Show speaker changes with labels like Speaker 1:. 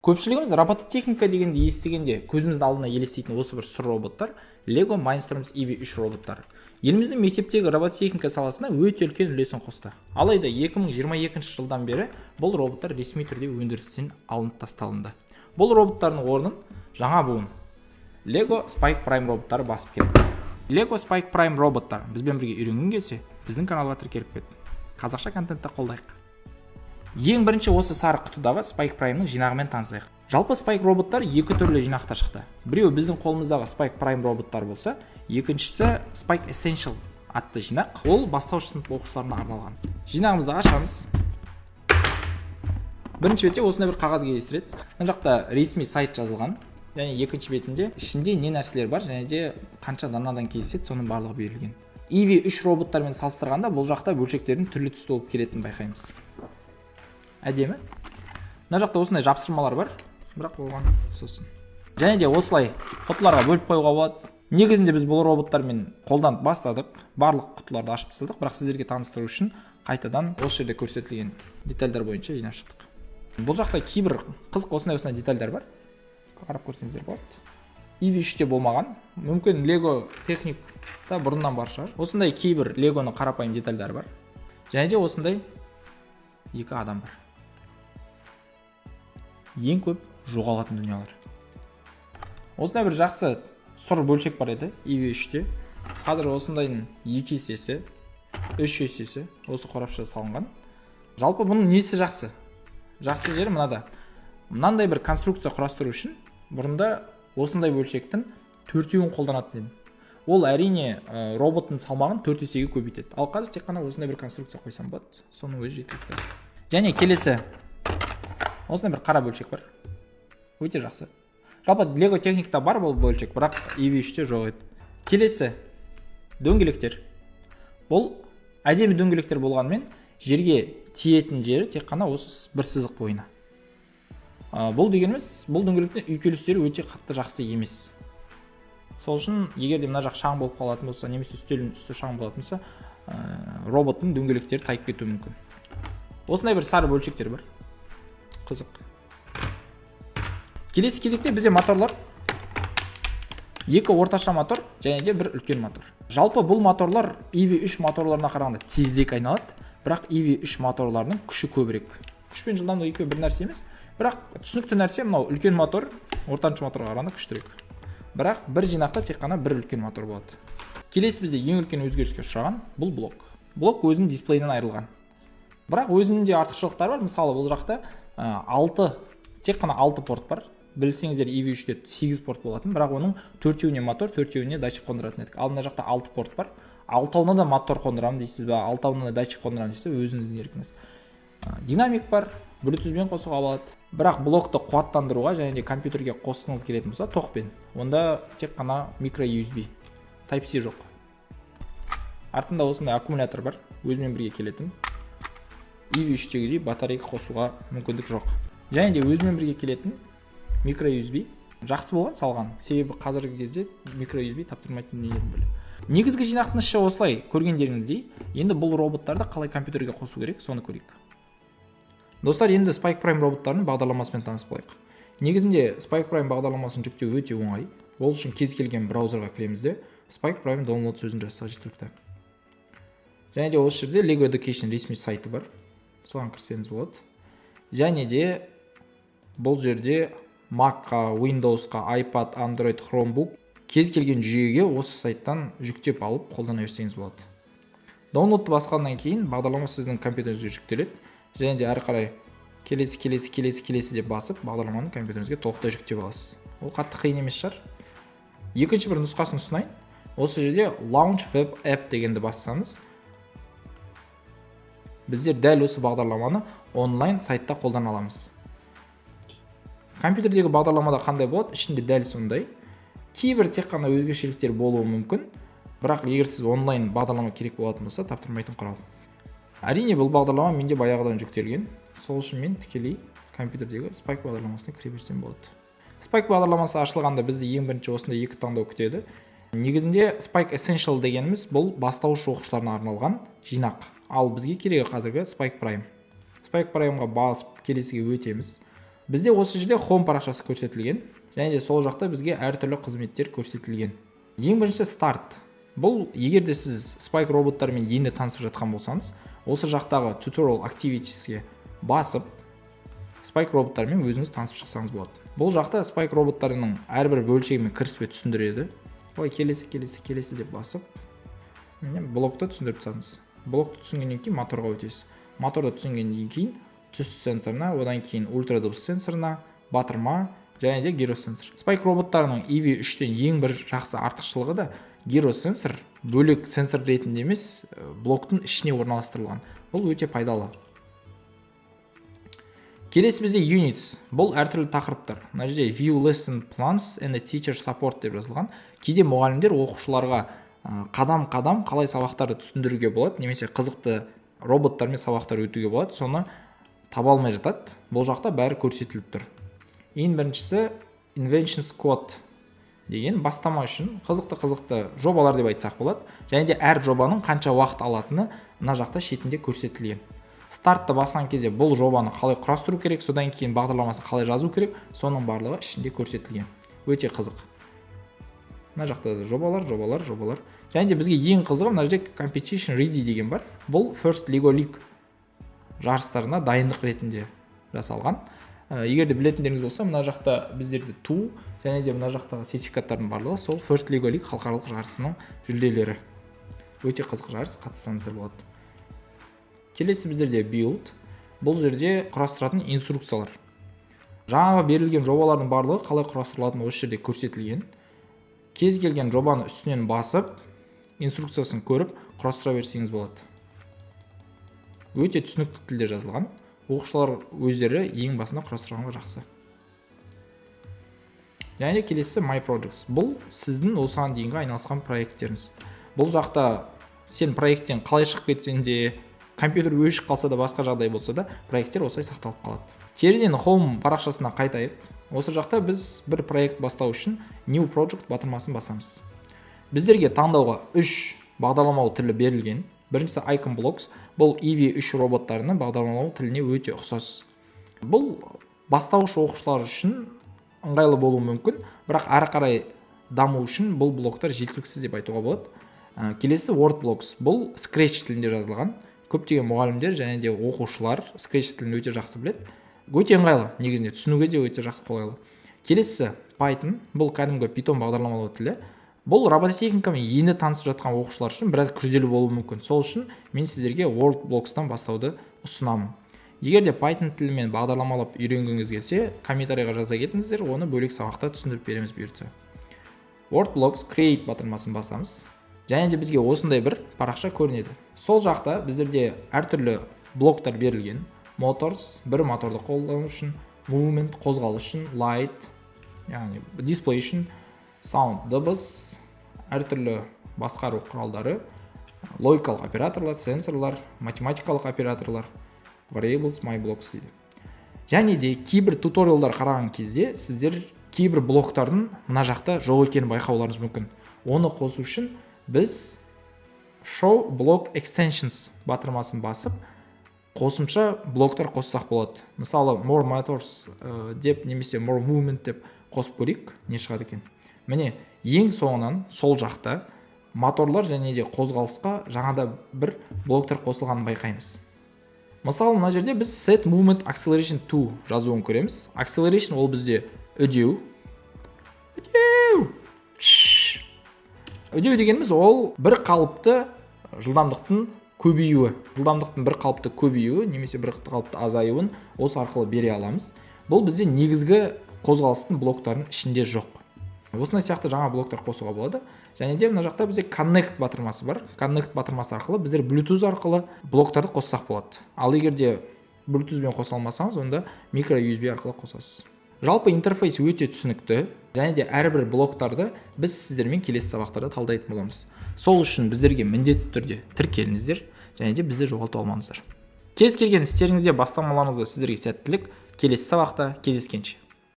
Speaker 1: Көпшілігіміз робототехника дегенді естігенде көзіміздің алдына елестейтін осы бір сұр роботтар Lego Mindstorms EV3 роботтары. Еліміздің мектептегі робототехника саласына өте үлкен үлесін қосты. Алайда 2022 жылдан бері бұл роботтар ресми түрде өндірістен алынып тасталынды. Бұл роботтардың орнын жаңа буын Lego Spike Prime роботтары басып келді. Lego Spike Prime роботтар бізбен бірге үйренгің келсе, біздің каналға тіркеліп кет. Қазақша контентті қолдайық. Ең бірінші осы сары құтыдағы Spike Prime'ның жинағымен танысайық. Жалпы Spike роботтар екі түрлі жинақта шықты. Біреуі біздің қолымыздағы Spike Prime роботтар болса, екіншісі Spike Essential атты жинақ. Ол бастауыш сынып оқушыларына арналған. Жинағымызды ашамыз. Бірінші бетте осындай бір қағаз кездестіреді. Мына жақта ресми сайт жазылған. Және екінші бетінде ішінде не нәрселер бар және де қанша данадан кездеседі, соның барлығы берілген. EV3 роботтармен салыстырғанда бұл жақта бөлшектердің түрлі түсті болып келетінін байқаймыз. Әдемі. Мына жақта осындай жапсырмалар бар, бірақ оған сосын. Және де осылай құтыларға бөліп қоюға болады. Негізінде біз бұл роботтармен қолдан бастадық, барлық құтыларды ашып тастадық, бірақ сіздерге таныстыру үшін қайтадан осы жерде көрсетілген детальдар бойынша жинап шықтық. Бұл жақта кейбір қызық осындай детальдар бар. Қарап көрсеңіздер болады. EV3-те болмаған, мүмкін Lego техникта бұрыннан бар шығар. Осындай кейбір Lego-ның қарапайым детальдары бар. Және де осындай екі адам бар. Ең көп жоғалатын дүниелер. Осындай бір жақсы сұр бөлшек бар еді EV3-те. Қазір осындайдың 2 есесі, 3 есесі осы қорапшаға салынған. Жалпы бұның несі жақсы? Жақсы жері мынада. Мынандай бір конструкция құрастыру үшін бұрында осындай бөлшектің 4-еуін қолданатын еді. Ол әрине роботтың салмағын 4 есеге көбейтеді. Ал қазір тек қана осындай бір конструкция қойсам болады. Соның өзі жеткілікті. Және келесі осындай бір қара бөлшек бар. Өте жақсы. Жалпы Lego техникта бар бұл бөлшек, бірақ EV3-те жоқ еді. Келесі дөңгелектер. Бұл әдемі дөңгелектер болғанымен жерге тиетін жері тек қана осы бір сызық бойына. Бұл дегеніміз, бұл дөңгелектің үйкелістері өте қатты жақсы емес. Сол үшін егер де мына жақ шаң болып қалатын болса, немесе үстелдің үсті шаң болатын болса, роботтың дөңгелектері тайып кетуі мүмкін. Осындай бір сары бөлшектер бар. Қызық. Келесі кезекте бізде моторлар. Екі орташа мотор және де бір үлкен мотор. Жалпы бұл моторлар EV3 моторларына қарағанда тезірек айналады, бірақ EV3 моторларының күші көбірек. Күш пен жылдамдық екеуі бір нәрсе емес, бірақ түсінікті нәрсе мынау үлкен мотор ортаншы моторға қарағанда күштірек. Бірақ бір жинақта тек қана бір үлкен мотор болады. Келесі бізде ең үлкен өзгеріске ұшыраған бұл блок. Блок өзінің дисплейінен айырылған. Бірақ өзінде артықшылықтар бар. Мысалы бұл жақта тек қана 6 порт бар. Білсеңіздер EV3-те 8 порт болатын, бірақ оның 4-еуіне мотор, 4-еуіне датчик қондыратын едік. Ал мына жақта 6 порт бар. 6-ауына да мотор қондырамын дейсіз бе, 6-ауына да датчик қондырамын дейсіз бе, өзіңіздің еркіңіз. Динамик бар, Bluetooth-пен қосуға болады. Бірақ блокты қуаттандыруға және де компьютерге қосқыңыз келетін болса, тоқпен. Онда тек қана micro USB, Type-C жоқ. Артында осындай аккумулятор бар, өзімен бірге келетін. EV3-тегідей батарейка қосуға мүмкіндік жоқ. Және де өзімен бірге келетін micro USB жақсы болған салған. Себебі қазіргі кезде micro USB таптырмайтын дүниелердің бірі. Негізгі жинақтың іші осылай көргендеріңіздей, енді бұл роботтарды қалай компьютерге қосу керек, соны көрейік. Достар, енді Spike Prime роботтарының бағдарламасымен танысып болайық. Негізінде Spike Prime бағдарламасын жүктеу өте оңай. Ол үшін кез келген браузерға кіреміз де Spike Prime download сөзін жазсақ жеткілікті. Және де осы жерде Lego Education ресми сайты бар. Соған кірсеңіз болады. Және де бұл жерде Mac-қа, Windows-қа, iPad, Android, Chromebook кез келген жүйеге осы сайттан жүктеп алып қолдана берсеңіз болады. Downloadты басқаннан кейін бағдарлама сіздің компьютеріңізге жүктеледі. Және де әрі қарай келесі деп басып, бағдарламаны компьютеріңізге толықтай жүктеп аласыз. Ол қатты қиын емес шығар. Екінші бір нұсқасын ұсынайын. Осы жерде Launch Web App дегенді бассаңыз, біздер дәл осы бағдарламаны онлайн сайтта қолдана аламыз. Компьютердегі бағдарламада қандай болады? Ішінде дәл сондай. Кейбір тек қана өзгешеліктер болуы мүмкін, бірақ егер сіз онлайн бағдарлама керек болатын болса, таптырмайтын құрал. Әрине бұл бағдарлама менде баяғыдан жүктелген. Сол үшін мен тікелей компьютердегі Spike бағдарламасына кіре берсем болады. Spike бағдарламасы ашылғанда бізді ең бірінші осындай екі таңдау күтеді. Негізінде Spike Essential дегеніміз бұл бастауыш оқушыларына арналған жинақ. Ал бізге керегі қазіргі Spike Prime. Spike Prime'ға басып келесіге өтеміз. Бізде осы жерде home парақшасы көрсетілген, және де сол жақта бізге әртүрлі қызметтер көрсетілген. Ең бірінші старт. Бұл егер де сіз Spike роботтарымен енді танысып жатқан болсаңыз, осы жақтағы tutorial activities'ке басып, Spike роботтарымен өзіңіз танысып шықсаңыз болады. Бұл жақта Spike роботтарының әрбір бөлшегімен кіріспе түсіндіреді. Олай келесі деп басып, блокты түсіндіріп тастадыңыз. Блокты түсінгеннен кейін моторға өтесіз. Моторды түсінгеннен кейін түс сенсорына, одан кейін ультрадыбыс сенсорына, батырма және де гиросенсор. Spike роботтарының EV3-тен ең бір жақсы артықшылығы да гиросенсор бөлек сенсор ретінде емес, блоктың ішіне орналастырылған. Бұл өте пайдалы. Келесі бізде units. Бұл әртүрлі тақырыптар. Мына жерде view lesson plans and teacher support деп жазылған. Кейде мұғалімдер оқушыларға қадам-қадам қалай сабақтарды түсіндіруге болады, немесе қызықты роботтармен сабақтар өтуге болады, соны таба алмай жатады. Бұл жақта бәрі көрсетіліп тұр. Ең біріншісі Invention Squad деген бастама үшін қызықты жобалар деп айтсақ болады. Және де әр жобаның қанша уақыт алатыны мына жақта шетінде көрсетілген. Стартты басқан кезде бұл жобаны қалай құрастыру керек, содан кейін бағдарламасын қалай жазу керек, соның барлығы ішінде көрсетілген. Өте қызық. Мына жақта да жобалар. Және де бізге ең қызығы мына жерде Competition Ready деген бар. Бұл First Lego League жарыстарына дайындық ретінде жасалған. Егер де білетіндеріңіз болса, мына жақта біздерде ту және де мына жақтағы сертификаттардың барлығы сол First Lego League халықаралық жарысының жүлделері. Өте қызық жарыс, қатыссаңыздар болады. Келесі біздерде build. Бұл жерде құрастыратын инструкциялар. Жаңағы берілген жобалардың барлығы қалай құрастырылатыны осы жерде көрсетілген. Кез келген жобаны үстінен басып, инструкциясын көріп, құрастыра берсеңіз болады. Өте түсінікті тілде жазылған. Оқушылар өздері ең басында құрастырғанға жақсы. Және келесі My Projects. Бұл сіздің осыған дейінгі айналысқан проекттеріңіз. Бұл жақта сен проекттен қалай шығып кетсең де, компьютер өшіп қалса да, басқа жағдай болса да, проекттер осылай сақталып қалады. Терден Home парақшасына қайтайық. Осы жақта біз бір проект бастау үшін New Project батырмасын басамыз. Біздерге таңдауға 3 бағдарламалау тілі берілген. Біріншісі Icon Blocks. Бұл EV3 роботтарының бағдарламалау тіліне өте ұқсас. Бұл бастауыш оқушылар үшін ыңғайлы болуы мүмкін, бірақ әрі қарай даму үшін бұл блоктар жеткіліксіз деп айтуға болады. Келесі Word Blocks. Бұл Scratch тілінде жазылған. Көптеген мұғалімдер және де оқушылар Scratch тілін өте жақсы біледі. Өте ыңғайлы, негізінде түсінуге де өте жақсы қолайлы. Келесі Python. Бұл кәдімгі Python бағдарламалау тілі. Бұл робототехникамен енді танысып жатқан оқушылар үшін біраз күрделі болуы мүмкін. Сол үшін мен сіздерге Word Blocks-тан бастауды ұсынамын. Егер де Python тілімен бағдарламалап үйренгіңіз келсе, комментарийға жаза кетіңіздер, оны бөлек сабақта түсіндіріп береміз бұйыртса. Word Blocks Create батырмасын басамыз. Және де бізге осындай бір парақша көрінеді. Сол жақта біздерде әртүрлі блоктар берілген. Motors, бір моторды қолдану үшін, Movement, қозғалыс үшін, Light, яғни Display үшін, Sound, дыбыс, әртүрлі басқару құралдары, логикалық операторлар, сенсорлар, математикалық операторлар, Variables, My Blocks дейді. Және де кейбір туториалдар қараған кезде сіздер кейбір блоктардың мына жақта жоқ екенін байқауларыңыз мүмкін. Оны қосу үшін біз Show Block Extensions батырмасын басып, қосымша блоктар қоссақ болады. Мысалы, More Motors деп, немесе More Movement деп қосып көрейік, не шығады екен. Міне, ең соңынан сол жақта моторлар және де қозғалысқа жаңада бір блоктар қосылғанын байқаймыз. Мысалы, мына жерде біз Set Movement Acceleration 2 жазуын көреміз. Acceleration ол бізде үдеу. Үдеу дегеніміз ол бір қалыпты жылдамдықтың көбеюі. Жылдамдықтың бір қалыпты көбеюі немесе бір қалыпты азаюын осы арқылы бере аламыз. Бұл бізде негізгі қозғалыстың блоктарының ішінде жоқ. Осындай сияқты жаңа блоктар қосуға болады. Және де мына жақта бізде Connect батырмасы бар. Connect батырмасы арқылы біздер Bluetooth арқылы блоктарды қоссақ болады. Ал егер де Bluetooth-бен қоса алмасаңыз, онда micro USB арқылы қосасыз. Жалпы интерфейс өте түсінікті, және де әрбір блоктарды біз сіздермен келесі сабақтарда талдайтын боламыз. Сол үшін біздерге міндетті түрде тіркеліңіздер, және де бізді жоғалтып алмаңыздар. Кез келген істеріңізде бастамаларыңызда сіздерге сәттілік. Келесі сабақта кездескенше.